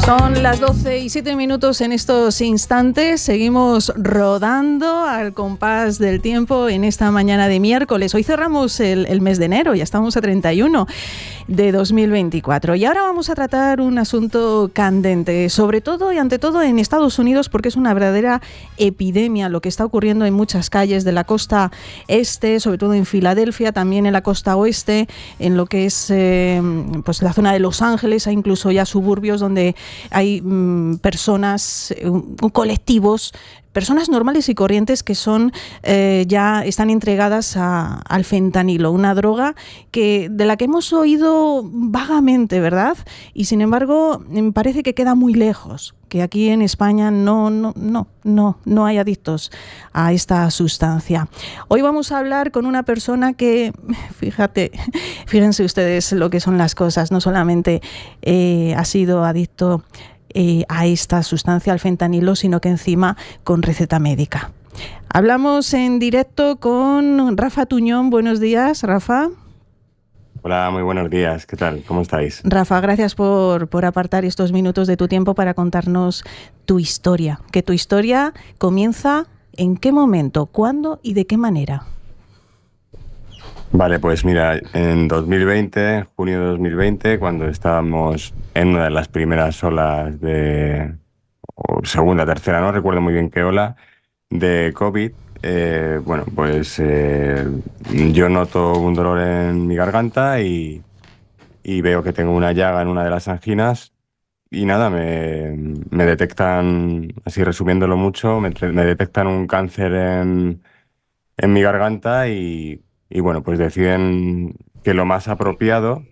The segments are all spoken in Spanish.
Son las 12:07 en estos instantes. Seguimos rodando al compás del tiempo en esta mañana de miércoles. Hoy cerramos el mes de enero, ya estamos a 31 de 2024. Y ahora vamos a tratar un asunto candente, sobre todo y ante todo en Estados Unidos, porque es una verdadera epidemia lo que está ocurriendo en muchas calles de la costa este, sobre todo en Filadelfia, también en la costa oeste, en lo que es pues la zona de Los Ángeles, hay incluso ya suburbios donde hay personas, colectivos, personas normales y corrientes que son ya están entregadas al fentanilo, una droga de la que hemos oído vagamente, ¿verdad? Y sin embargo parece que queda muy lejos, que aquí en España no hay adictos a esta sustancia. Hoy vamos a hablar con una persona que, fíjense ustedes lo que son las cosas, no solamente ha sido adicto a esta sustancia, al fentanilo, sino que encima con receta médica. Hablamos en directo con Rafa Tuñón. Buenos días, Rafa. Hola, muy buenos días. ¿Qué tal? ¿Cómo estáis? Rafa, gracias por apartar estos minutos de tu tiempo para contarnos tu historia. Que tu historia comienza ¿en qué momento, cuándo y de qué manera? Vale, pues mira, en 2020, junio de 2020, cuando estábamos en una de las primeras olas o segunda, tercera, no recuerdo muy bien qué ola, de COVID, yo noto un dolor en mi garganta y veo que tengo una llaga en una de las anginas y nada, me detectan, así resumiéndolo mucho, me detectan un cáncer en mi garganta y bueno, pues deciden que lo más apropiado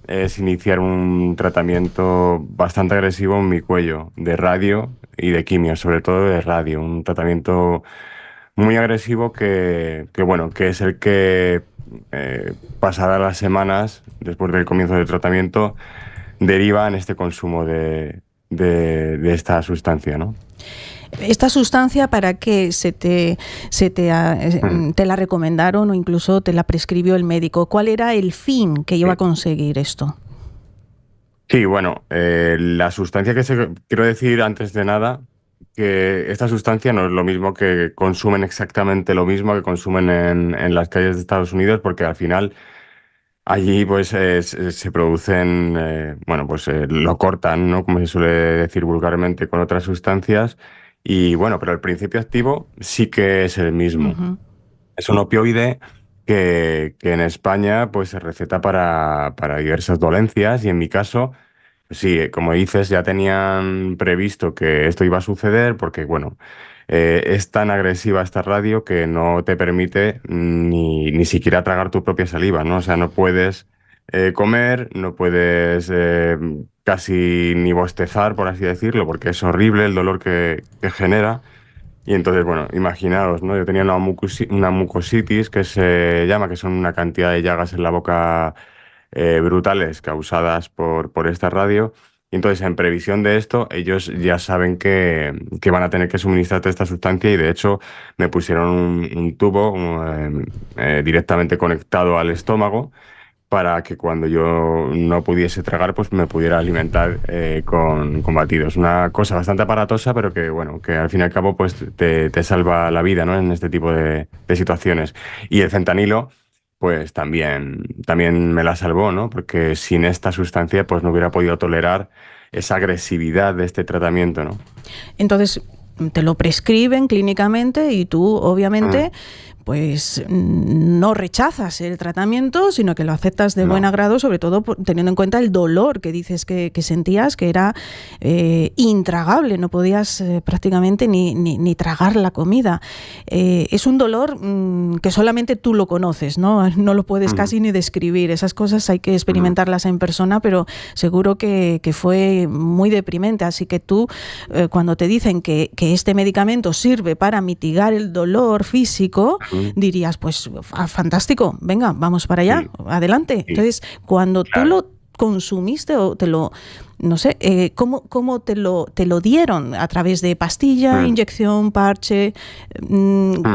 es iniciar un tratamiento bastante agresivo en mi cuello, de radio y de quimio, sobre todo de radio, un tratamiento muy agresivo que es el que pasadas las semanas, después del comienzo del tratamiento, deriva en este consumo de esta sustancia, ¿no? ¿Esta sustancia para qué te la recomendaron o incluso te la prescribió el médico? ¿Cuál era el fin que iba a conseguir esto? Sí, bueno, la sustancia quiero decir antes de nada que esta sustancia no es lo mismo que consumen exactamente lo mismo que consumen en las calles de Estados Unidos, porque al final allí pues se producen, lo cortan, ¿no? Como se suele decir vulgarmente con otras sustancias. Y bueno, pero el principio activo sí que es el mismo. Uh-huh. Es un opioide que en España pues se receta para diversas dolencias y en mi caso, sí, como dices, ya tenían previsto que esto iba a suceder porque, bueno, es tan agresiva esta radio que no te permite ni siquiera tragar tu propia saliva, ¿no? O sea, no puedes comer, no puedes casi ni bostezar, por así decirlo, porque es horrible el dolor que genera. Y entonces, bueno, imaginaos, ¿no? Yo tenía una mucositis que se llama, que son una cantidad de llagas en la boca brutales causadas por esta radio. Y entonces, en previsión de esto, ellos ya saben que van a tener que suministrarte esta sustancia y de hecho me pusieron un tubo directamente conectado al estómago para que cuando yo no pudiese tragar, pues me pudiera alimentar con batidos. Una cosa bastante aparatosa, pero que, bueno, que al fin y al cabo pues te salva la vida, ¿no? En este tipo de situaciones. Y el fentanilo, pues también me la salvó, ¿no? Porque sin esta sustancia, pues no hubiera podido tolerar esa agresividad de este tratamiento, ¿no? Entonces, te lo prescriben clínicamente y tú, obviamente, pues no rechazas el tratamiento, sino que lo aceptas de buen agrado, sobre todo teniendo en cuenta el dolor que dices que sentías, que era intragable, no podías prácticamente ni tragar la comida. Es un dolor que solamente tú lo conoces, ¿no? No lo puedes casi ni describir. Esas cosas hay que experimentarlas en persona, pero seguro que fue muy deprimente. Así que tú, cuando te dicen que este medicamento sirve para mitigar el dolor físico, dirías, pues fantástico, venga, vamos para allá, adelante. Sí. Entonces, cuando tú lo consumiste o no sé, ¿cómo te lo dieron? ¿A través de pastilla, inyección, parche?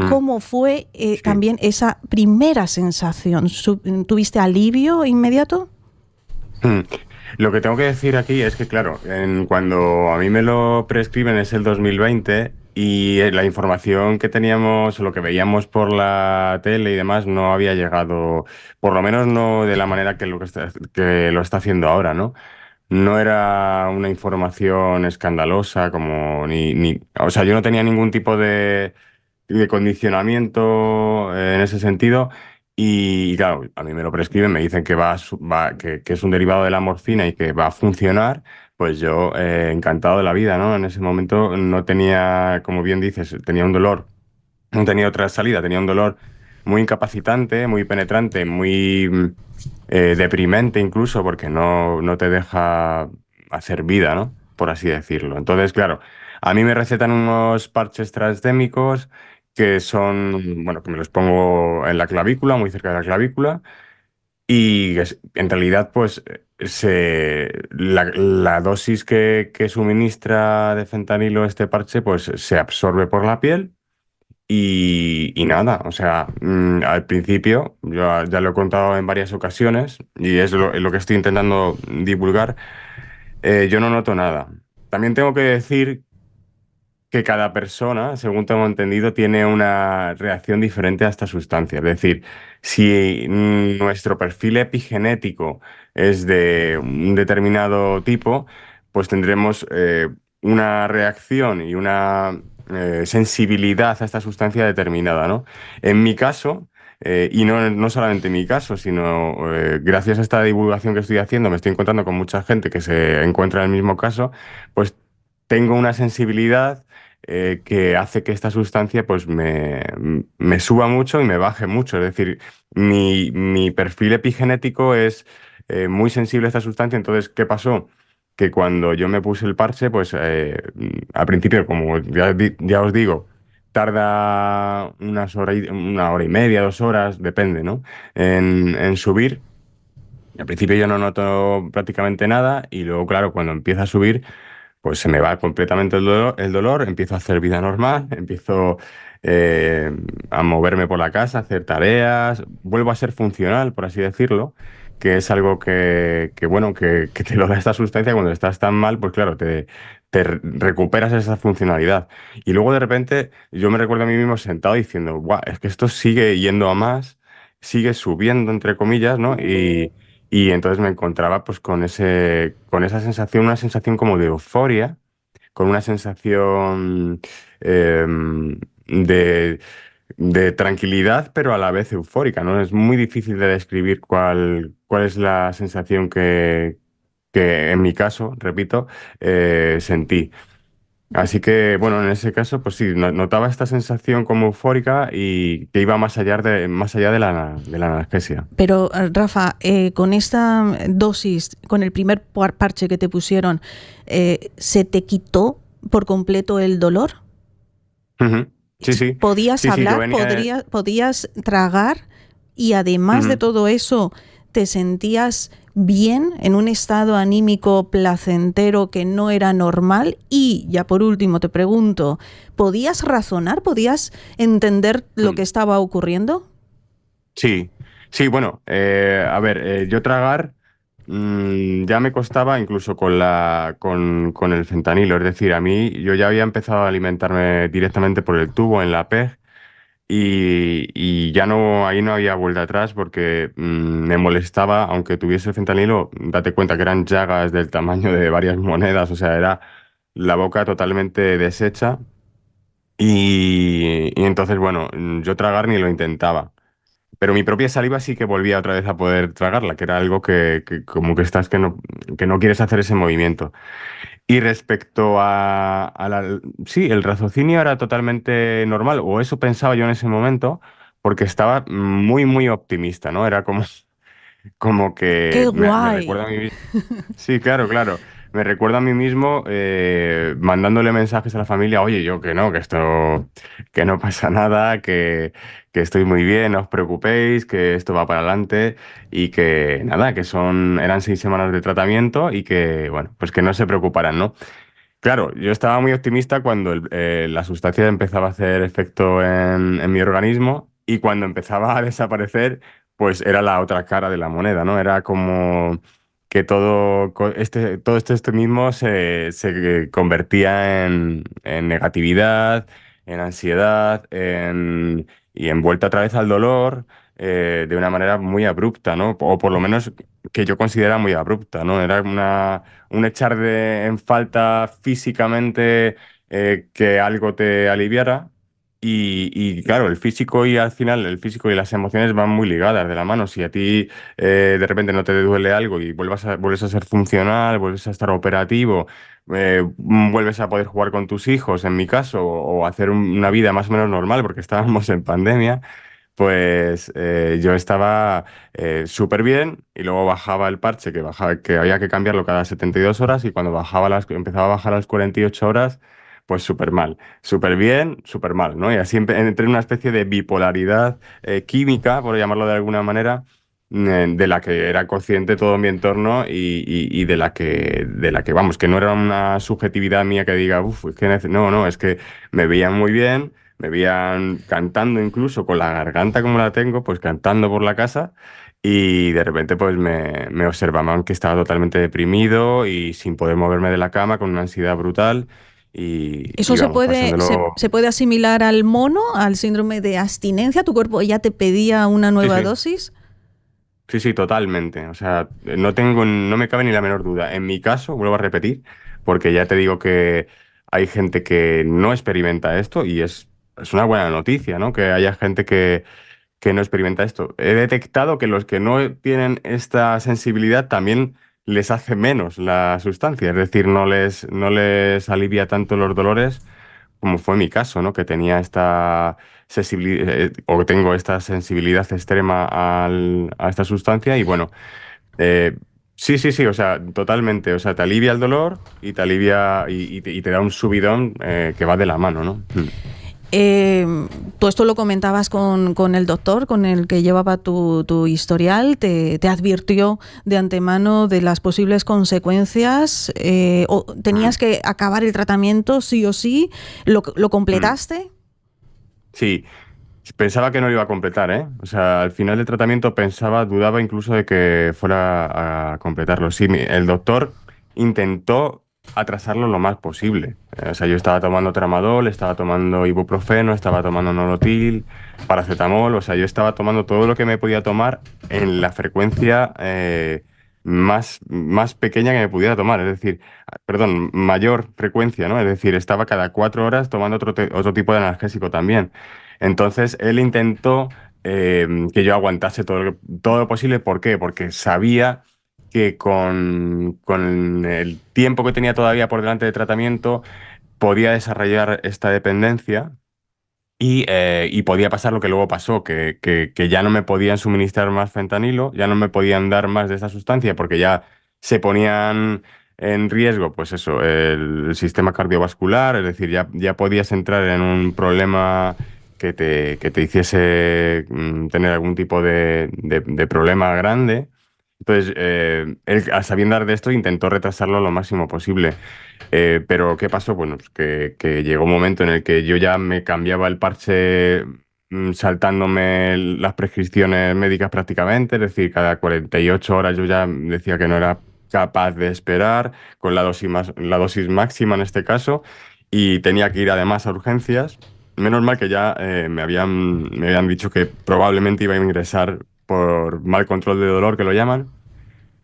¿Cómo fue también esa primera sensación? ¿Tuviste alivio inmediato? Lo que tengo que decir aquí es que, claro, cuando a mí me lo prescriben es el 2020 y la información que teníamos, lo que veíamos por la tele y demás, no había llegado, por lo menos no de la manera que lo está haciendo ahora, ¿no? No era una información escandalosa como o sea, yo no tenía ningún tipo de condicionamiento en ese sentido. Y claro, a mí me lo prescriben, me dicen que que es un derivado de la morfina y que va a funcionar, pues yo encantado de la vida, ¿no? En ese momento no tenía, como bien dices, tenía un dolor, no tenía otra salida, tenía un dolor muy incapacitante, muy penetrante, muy deprimente incluso, porque no te deja hacer vida, ¿no? Por así decirlo. Entonces, claro, a mí me recetan unos parches transdémicos que son, bueno, que me los pongo en la clavícula, muy cerca de la clavícula, y en realidad, pues, la dosis que suministra de fentanilo este parche, pues, se absorbe por la piel y nada, o sea, al principio, yo ya lo he contado en varias ocasiones y es lo que estoy intentando divulgar, yo no noto nada. También tengo que decir que cada persona, según tengo entendido, tiene una reacción diferente a esta sustancia. Es decir, si nuestro perfil epigenético es de un determinado tipo, pues tendremos una reacción y una sensibilidad a esta sustancia determinada, ¿no? En mi caso, y no solamente en mi caso, sino gracias a esta divulgación que estoy haciendo, me estoy encontrando con mucha gente que se encuentra en el mismo caso, pues tengo una sensibilidad que hace que esta sustancia pues me suba mucho y me baje mucho. Es decir, mi perfil epigenético es muy sensible a esta sustancia. Entonces, ¿qué pasó? Que cuando yo me puse el parche, pues al principio, como ya os digo, tarda una hora y media, 2 horas, depende, ¿no? En subir. Al principio yo no noto prácticamente nada y luego, claro, cuando empieza a subir pues se me va completamente el dolor, empiezo a hacer vida normal, empiezo eh, a moverme por la casa, a hacer tareas, vuelvo a ser funcional, por así decirlo, que es algo bueno, que te lo da esta sustancia cuando estás tan mal, pues claro, recuperas esa funcionalidad. Y luego de repente yo me recuerdo a mí mismo sentado diciendo, guau, es que esto sigue yendo a más, sigue subiendo, entre comillas, ¿no? Y entonces me encontraba pues con esa sensación, una sensación como de euforia, con una sensación de, de tranquilidad, pero a la vez eufórica, ¿no? Es muy difícil de describir cuál es la sensación que en mi caso, repito, sentí. Así que, bueno, en ese caso, pues sí, notaba esta sensación como eufórica y que iba más allá de de la analgesia. Pero, Rafa, con esta dosis, con el primer parche que te pusieron, ¿se te quitó por completo el dolor? Ujú. Sí, sí, ¿Podías sí, sí, yo hablar? venía. ¿Podías tragar? Y además de Ujú. todo eso, ¿te sentías bien, en un estado anímico placentero que no era normal? Y ya por último te pregunto, ¿podías razonar? ¿Podías entender lo que Mm. estaba ocurriendo? Sí, sí, bueno, a ver, yo tragar ya me costaba incluso con el fentanilo, es decir, a mí yo ya había empezado a alimentarme directamente por el tubo en la PEG y ya no, ahí no había vuelta atrás porque me molestaba, aunque tuviese el fentanilo, date cuenta que eran llagas del tamaño de varias monedas, o sea, era la boca totalmente deshecha y entonces, bueno, yo tragar ni lo intentaba. Pero mi propia saliva sí que volvía otra vez a poder tragarla, que era algo que como que estás que no quieres hacer ese movimiento. Y respecto Sí, el raciocinio era totalmente normal, o eso pensaba yo en ese momento, porque estaba muy optimista, ¿no? Era como, como ¡Qué que me recuerda guay! a mí. Sí, claro, claro. Me recuerdo a mí mismo mandándole mensajes a la familia, oye, yo que no, que no pasa nada, que estoy muy bien, no os preocupéis, que esto va para adelante y que nada, eran 6 semanas de tratamiento y que, bueno, pues que no se preocuparan, ¿no? Claro, yo estaba muy optimista cuando la sustancia empezaba a hacer efecto en mi organismo y cuando empezaba a desaparecer, pues era la otra cara de la moneda, ¿no? Era como que todo este extremismo se convertía en negatividad, en ansiedad, y envuelta otra vez al dolor, de una manera muy abrupta, ¿no? O por lo menos que yo considera muy abrupta, ¿no? Era un echar en falta físicamente, que algo te aliviara. Y claro, el físico y al final el físico y las emociones van muy ligadas de la mano. Si a ti de repente no te duele algo y vuelves a ser funcional, vuelves a estar operativo, vuelves a poder jugar con tus hijos, en mi caso, o hacer una vida más o menos normal, porque estábamos en pandemia, pues yo estaba súper bien y luego bajaba el parche que había que cambiarlo cada 72 horas y cuando empezaba a bajar a las 48 horas, pues súper mal. Súper bien, súper mal, ¿no? Y así entré en una especie de bipolaridad química, por llamarlo de alguna manera, de la que era consciente todo mi entorno y vamos, que no era una subjetividad mía que diga, uff, no, no, es que me veían muy bien, me veían cantando incluso con la garganta como la tengo, pues cantando por la casa. Y de repente pues me observaban que estaba totalmente deprimido y sin poder moverme de la cama, con una ansiedad brutal ¿Eso y vamos, pasándolo. se puede asimilar al mono, al síndrome de abstinencia? ¿Tu cuerpo ya te pedía una Sí, nueva sí, dosis? sí, sí, totalmente. O sea, no me cabe ni la menor duda. En mi caso, vuelvo a repetir, porque ya te digo que hay gente que no experimenta esto y es una buena noticia, ¿no? Que haya gente que no experimenta esto. He detectado que los que no tienen esta sensibilidad también les hace menos la sustancia, es decir, no les alivia tanto los dolores como fue mi caso, ¿no? Que tenía esta sensibilidad, o tengo esta sensibilidad extrema a esta sustancia y bueno, eh, sí, sí, sí, o sea, totalmente, o sea, te alivia el dolor y te alivia y te da un subidón que va de la mano, ¿no? Mm. Tú esto lo comentabas con el doctor, con el que llevaba tu historial, te advirtió de antemano de las posibles consecuencias, o Mm. tenías que acabar el tratamiento sí o sí, lo Mm. completaste? Sí, pensaba que no lo iba a completar, ¿eh? O sea, al final del tratamiento dudaba incluso de que fuera a completarlo. Sí, el doctor intentó atrasarlo lo más posible. O sea, yo estaba tomando tramadol, estaba tomando ibuprofeno, estaba tomando nolotil, paracetamol, o sea, yo estaba tomando todo lo que me podía tomar en la frecuencia más pequeña que me pudiera tomar, es decir, perdón, mayor frecuencia, ¿no? Es decir, estaba cada 4 horas tomando otro tipo de analgésico también. Entonces, él intentó que yo aguantase todo lo posible. ¿Por qué? Porque sabía que con el tiempo que tenía todavía por delante de tratamiento, podía desarrollar esta dependencia y podía pasar lo que luego pasó, que ya no me podían suministrar más fentanilo, ya no me podían dar más de esta sustancia porque ya se ponían en riesgo, pues eso, el sistema cardiovascular, es decir, ya podías entrar en un problema que te hiciese tener algún tipo de problema grande. Entonces, él, a sabiendas de esto, intentó retrasarlo lo máximo posible. Pero ¿qué pasó? Bueno, pues que llegó un momento en el que yo ya me cambiaba el parche saltándome las prescripciones médicas prácticamente, es decir, cada 48 horas yo ya decía que no era capaz de esperar con la dosis máxima en este caso y tenía que ir además a urgencias. Menos mal que ya me habían dicho que probablemente iba a ingresar por mal control de dolor, que lo llaman.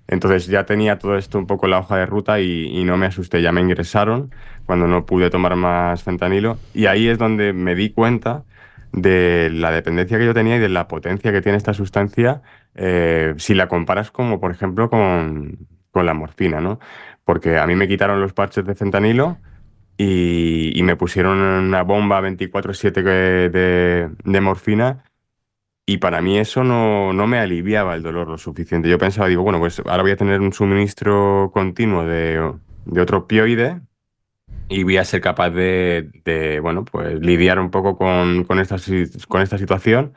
Entonces ya tenía todo esto un poco en la hoja de ruta y no me asusté, ya me ingresaron cuando no pude tomar más fentanilo y ahí es donde me di cuenta de la dependencia que yo tenía y de la potencia que tiene esta sustancia, si la comparas como por ejemplo con la morfina, ¿no? Porque a mí me quitaron los parches de fentanilo y me pusieron una bomba 24/7 de morfina y para mí eso no me aliviaba el dolor lo suficiente. Yo pensaba, digo, bueno, pues ahora voy a tener un suministro continuo de otro opioide y voy a ser capaz bueno, pues lidiar un poco con esta situación,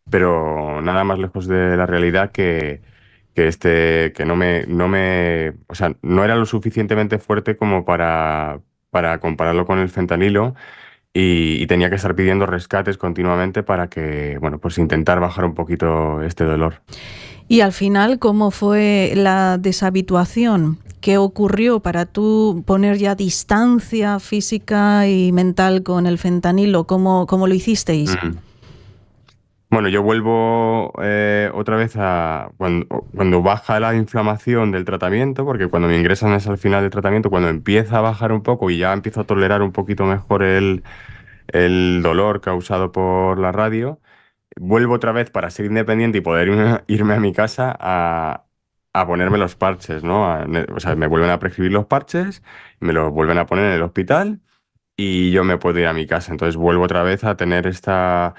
pero nada más lejos de la realidad que o sea, no era lo suficientemente fuerte como para compararlo con el fentanilo y tenía que estar pidiendo rescates continuamente para que, bueno, pues intentar bajar un poquito este dolor. Y al final, ¿cómo fue la deshabituación? ¿Qué ocurrió para tú poner ya distancia física y mental con el fentanilo? ¿Cómo lo hicisteis? Mm. Bueno, yo vuelvo otra vez a cuando baja la inflamación del tratamiento, porque cuando me ingresan es al final del tratamiento, cuando empieza a bajar un poco y ya empiezo a tolerar un poquito mejor el dolor causado por la radio, vuelvo otra vez para ser independiente y poder irme a mi casa a ponerme los parches, ¿no? O sea, me vuelven a prescribir los parches, me los vuelven a poner en el hospital y yo me puedo ir a mi casa. Entonces vuelvo otra vez a tener esta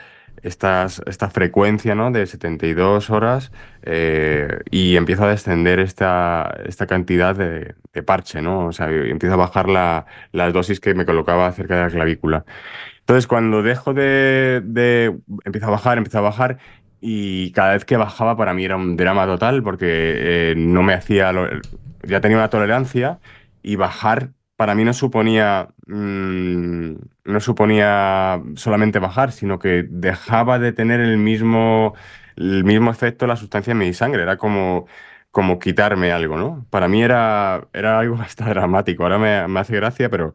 frecuencia, ¿no? De 72 horas y empiezo a descender esta cantidad de parche, ¿no? O sea, empiezo a bajar las dosis que me colocaba cerca de la clavícula. Entonces, cuando dejo empiezo a bajar y cada vez que bajaba para mí era un drama total porque no me hacía, ya tenía una tolerancia y bajar para mí no suponía solamente bajar, sino que dejaba de tener el mismo efecto la sustancia en mi sangre. Era como quitarme algo, ¿no? Para mí era algo bastante dramático. Ahora me hace gracia, pero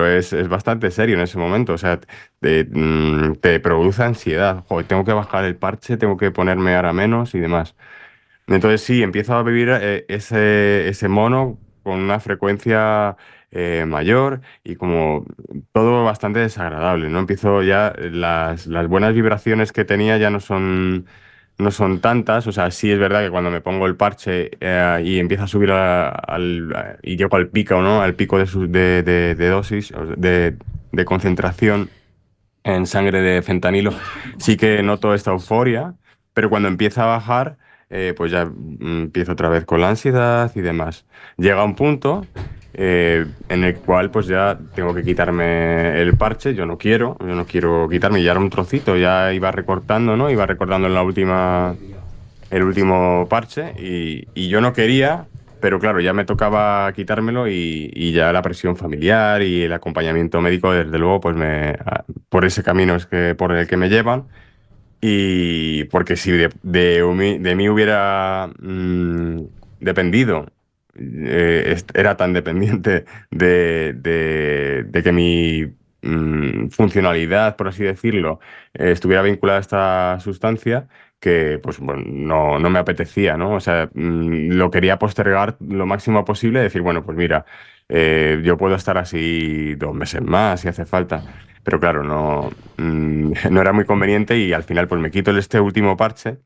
es bastante serio en ese momento. O sea, te produce ansiedad. Joder, tengo que bajar el parche, tengo que ponerme ahora menos y demás. Entonces sí, empiezo a vivir ese mono con una frecuencia mayor y como todo bastante desagradable, ¿no? Empiezo ya, las buenas vibraciones que tenía ya no son tantas, o sea, sí es verdad que cuando me pongo el parche y empiezo a subir y llego al pico, ¿no? Al pico de dosis, o de concentración en sangre de fentanilo, sí que noto esta euforia, pero cuando empieza a bajar, pues ya empiezo otra vez con la ansiedad y demás. Llega un punto en el cual pues ya tengo que quitarme el parche, yo no quiero quitarme, ya era un trocito, ya iba recortando, ¿no? Iba recortando el último parche y yo no quería. Pero claro, ya me tocaba quitármelo y ya la presión familiar y el acompañamiento médico, desde luego, pues por ese camino es por el que me llevan. Y porque si de mí hubiera dependido, era tan dependiente de que mi funcionalidad, por así decirlo, estuviera vinculada a esta sustancia, que pues bueno, no me apetecía, ¿no? O sea, lo quería postergar lo máximo posible, decir, bueno, pues mira, yo puedo estar así 2 meses más si hace falta. Pero claro, no era muy conveniente y al final pues me quito este último parche,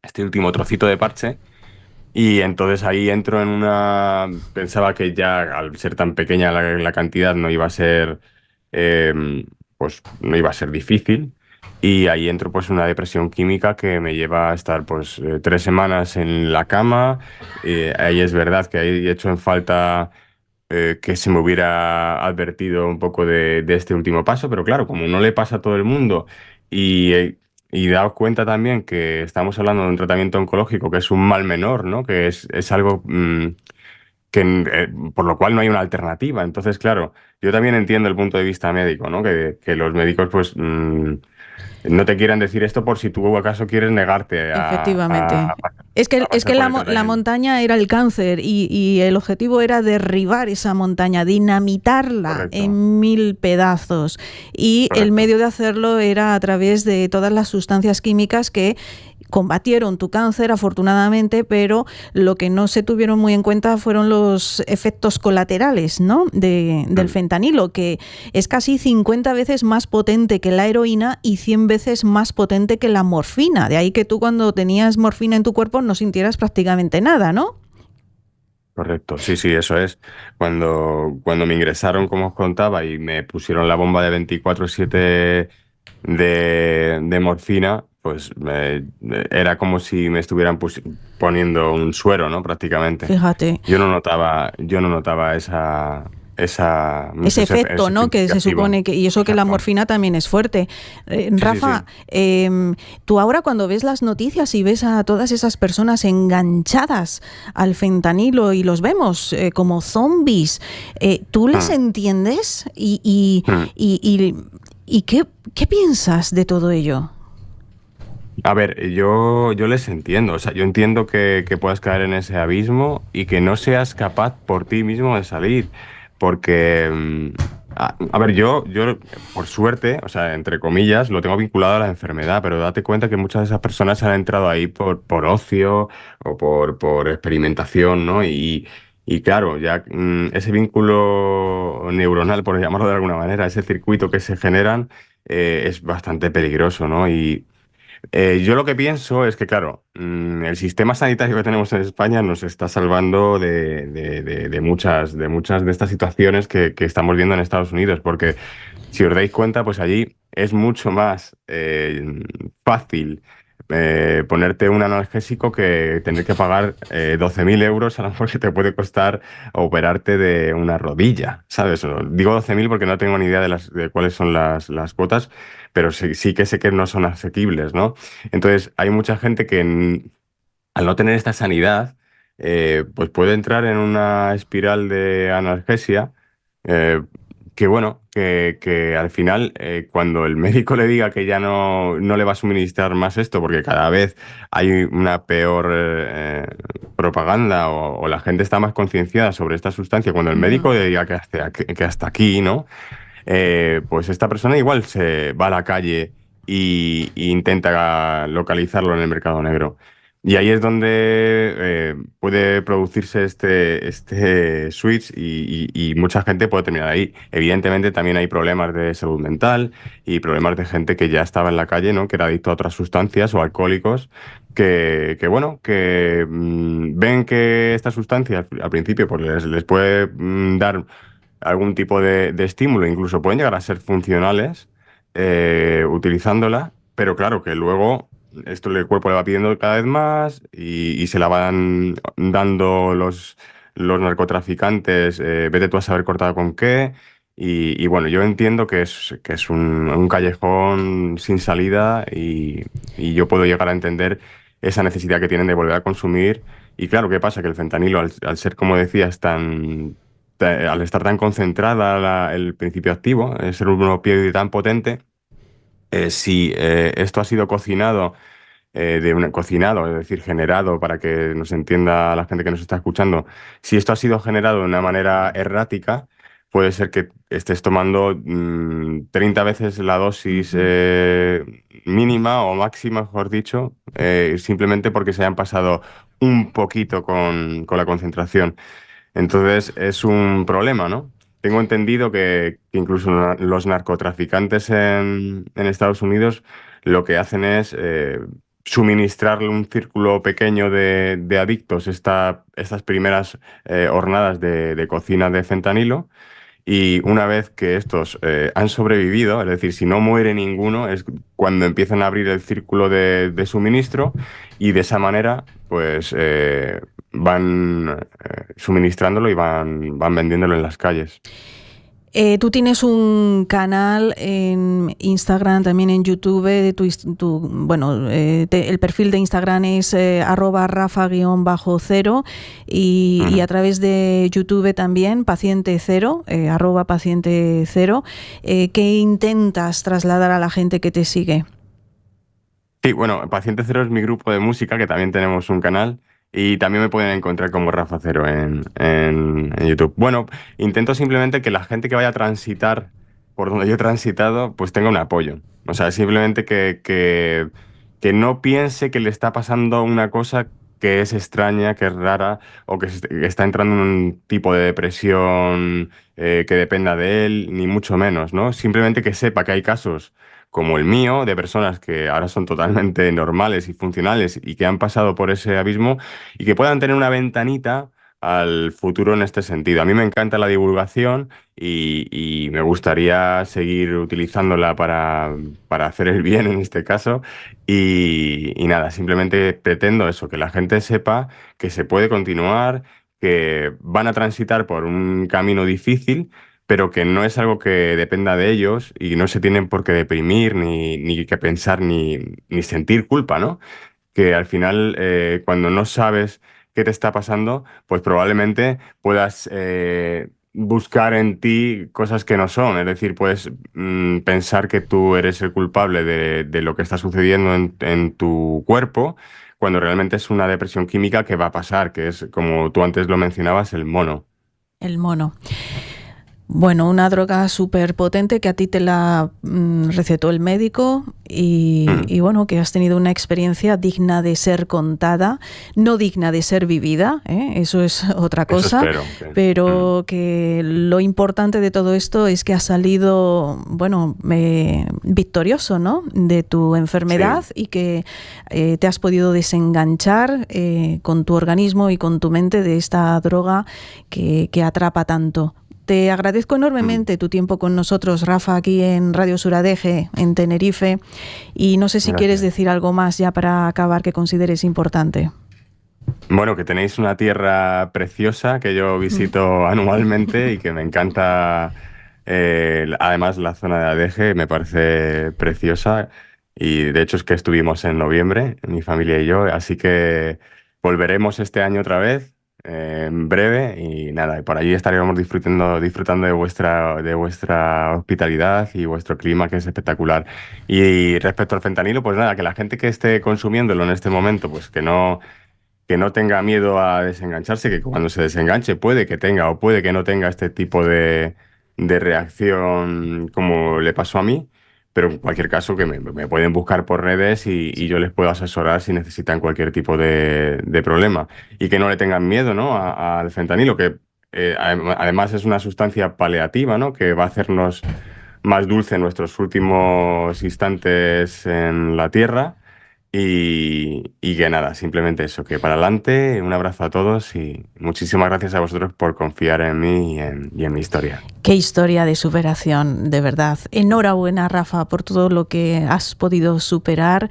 este último trocito de parche y entonces ahí entro pensaba que ya al ser tan pequeña la cantidad no iba a ser, pues no iba a ser difícil y ahí entro pues en una depresión química que me lleva a estar pues 3 semanas en la cama. Ahí es verdad que ahí he hecho en falta que se me hubiera advertido un poco de este último paso, pero claro, como no le pasa a todo el mundo y daos cuenta también que estamos hablando de un tratamiento oncológico que es un mal menor, ¿no? Que es algo por lo cual no hay una alternativa. Entonces, claro, yo también entiendo el punto de vista médico, ¿no? Que los médicos, pues, no te quieran decir esto por si tú acaso quieres negarte Efectivamente. Es que pasar por el la tratamiento. montaña era el cáncer y el objetivo era derribar esa montaña, dinamitarla Correcto, en 1000 pedazos. Y el correcto. medio de hacerlo era a través de todas las sustancias químicas que combatieron tu cáncer, afortunadamente, pero lo que no se tuvieron muy en cuenta fueron los efectos colaterales, ¿no? Del Mm. fentanilo, que es casi 50 veces más potente que la heroína y 100 veces más potente que la morfina. De ahí que tú cuando tenías morfina en tu cuerpo no sintieras prácticamente nada, ¿no? Correcto, sí, sí, eso es. Cuando me ingresaron, como os contaba, y me pusieron la bomba de 24/7 de morfina, pues era como si me estuvieran poniendo un suero, ¿no? Prácticamente. Fíjate. Yo no notaba Ese efecto, ese ¿no? Que principio se activo. supone que, y eso que la Exacto. morfina también es fuerte. Sí, sí, sí. Rafa, tú ahora cuando ves las noticias y ves a todas esas personas enganchadas al fentanilo y los vemos como zombies, ¿tú les Mm, entiendes? mm. ¿Y qué piensas de todo ello? A ver, yo les entiendo, o sea, yo entiendo que puedas caer en ese abismo y que no seas capaz por ti mismo de salir, porque, a ver, yo, por suerte, o sea, entre comillas, lo tengo vinculado a la enfermedad, pero date cuenta que muchas de esas personas han entrado ahí por ocio o por experimentación, ¿no? Y claro, ya ese vínculo neuronal, por llamarlo de alguna manera, ese circuito que se generan, es bastante peligroso, ¿no? Yo lo que pienso es que, claro, el sistema sanitario que tenemos en España nos está salvando de muchas de estas situaciones que estamos viendo en Estados Unidos, porque si os dais cuenta, pues allí es mucho más fácil ponerte un analgésico que tener que pagar 12.000 euros a lo mejor que te puede costar operarte de una rodilla, ¿sabes? Digo 12.000 porque no tengo ni idea de cuáles son las cuotas, pero sí que sé que no son asequibles, ¿no? Entonces, hay mucha gente que al no tener esta sanidad, pues puede entrar en una espiral de analgesia, eh, que bueno, que al final, cuando el médico le diga que ya no le va a suministrar más esto, porque cada vez hay una peor propaganda o la gente está más concienciada sobre esta sustancia, cuando el médico le diga que hasta aquí, ¿no? Pues esta persona igual se va a la calle y intenta localizarlo en el mercado negro. Y ahí es donde puede producirse este switch y mucha gente puede terminar ahí. Evidentemente también hay problemas de salud mental y problemas de gente que ya estaba en la calle, ¿no? Que era adicto a otras sustancias o alcohólicos que bueno, que ven que esta sustancia al principio pues les puede dar algún tipo de estímulo, incluso pueden llegar a ser funcionales utilizándola, pero claro que luego esto el cuerpo le va pidiendo cada vez más y se la van dando los narcotraficantes, vete tú a saber cortado con qué. Y bueno, yo entiendo que es un callejón sin salida y yo puedo llegar a entender esa necesidad que tienen de volver a consumir. Y claro, ¿qué pasa? Que el fentanilo, al ser, como decías, al estar tan concentrada el principio activo, ser un opioide tan potente, si esto ha sido cocinado, cocinado, es decir, generado, para que nos entienda la gente que nos está escuchando, si esto ha sido generado de una manera errática, puede ser que estés tomando 30 veces la dosis mínima o máxima, mejor dicho, simplemente porque se hayan pasado un poquito con la concentración. Entonces es un problema, ¿no? Tengo entendido que incluso los narcotraficantes en Estados Unidos lo que hacen es suministrarle un círculo pequeño de adictos estas primeras hornadas de cocina de fentanilo y una vez que estos han sobrevivido, es decir, si no muere ninguno, es cuando empiezan a abrir el círculo de suministro y de esa manera, pues van suministrándolo y van vendiéndolo en las calles. Tú tienes un canal en Instagram, también en YouTube. El perfil de Instagram es @rafa_cero y Ujú. a través de YouTube también, paciente cero, @paciente cero. ¿Qué intentas trasladar a la gente que te sigue? Sí, bueno, Paciente Cero es mi grupo de música, que también tenemos un canal, y también me pueden encontrar como Rafa Cero en YouTube. Bueno, intento simplemente que la gente que vaya a transitar por donde yo he transitado, pues tenga un apoyo. O sea, simplemente que no piense que le está pasando una cosa que es extraña, que es rara, o que está entrando en un tipo de depresión que dependa de él, ni mucho menos, ¿no? Simplemente que sepa que hay casos como el mío, de personas que ahora son totalmente normales y funcionales y que han pasado por ese abismo y que puedan tener una ventanita al futuro en este sentido. A mí me encanta la divulgación y me gustaría seguir utilizándola para hacer el bien en este caso. Y nada, simplemente pretendo eso, que la gente sepa que se puede continuar, que van a transitar por un camino difícil, pero que no es algo que dependa de ellos y no se tienen por qué deprimir, ni que pensar, ni sentir culpa, ¿no? Que al final, cuando no sabes qué te está pasando, pues probablemente puedas buscar en ti cosas que no son. Es decir, puedes pensar que tú eres el culpable de lo que está sucediendo en tu cuerpo, cuando realmente es una depresión química que va a pasar, que es, como tú antes lo mencionabas, el mono. El mono. Bueno, una droga súper potente que a ti te la recetó el médico Mm. y bueno, que has tenido una experiencia digna de ser contada, no digna de ser vivida, ¿eh? Eso es otra Eso cosa, espero. Mm. pero que lo importante de todo esto es que has salido, bueno, victorioso, ¿no? De tu enfermedad Sí. y que te has podido desenganchar con tu organismo y con tu mente de esta droga que atrapa tanto. Te agradezco Mm. enormemente tu tiempo con nosotros, Rafa, aquí en Radio Suradeje, en Tenerife. Y no sé si quieres Gracias. decir algo más ya para acabar que consideres importante. Bueno, que tenéis una tierra preciosa que yo visito anualmente y que me encanta. Además, la zona de Adeje me parece preciosa y de hecho es que estuvimos en noviembre, mi familia y yo, así que volveremos este año otra vez, en breve, y nada, y por allí estaremos disfrutando de vuestra hospitalidad y vuestro clima, que es espectacular. Y respecto al fentanilo, pues nada, que la gente que esté consumiéndolo en este momento, pues que no tenga miedo a desengancharse, que cuando se desenganche puede que tenga o puede que no tenga este tipo de reacción como le pasó a mí, pero en cualquier caso que me pueden buscar por redes y yo les puedo asesorar si necesitan cualquier tipo de problema. Y que no le tengan miedo, ¿no? Al fentanilo, que además es una sustancia paliativa, ¿no? Que va a hacernos más dulce nuestros últimos instantes en la tierra. Y que nada, simplemente eso, que para adelante, un abrazo a todos y muchísimas gracias a vosotros por confiar en mí y en mi historia. Qué historia de superación, de verdad. Enhorabuena, Rafa, por todo lo que has podido superar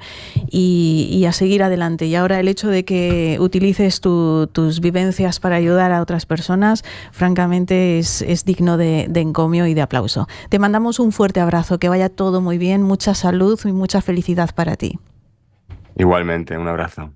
y a seguir adelante. Y ahora el hecho de que utilices tus vivencias para ayudar a otras personas, francamente es digno de encomio y de aplauso. Te mandamos un fuerte abrazo, que vaya todo muy bien, mucha salud y mucha felicidad para ti. Igualmente, un abrazo.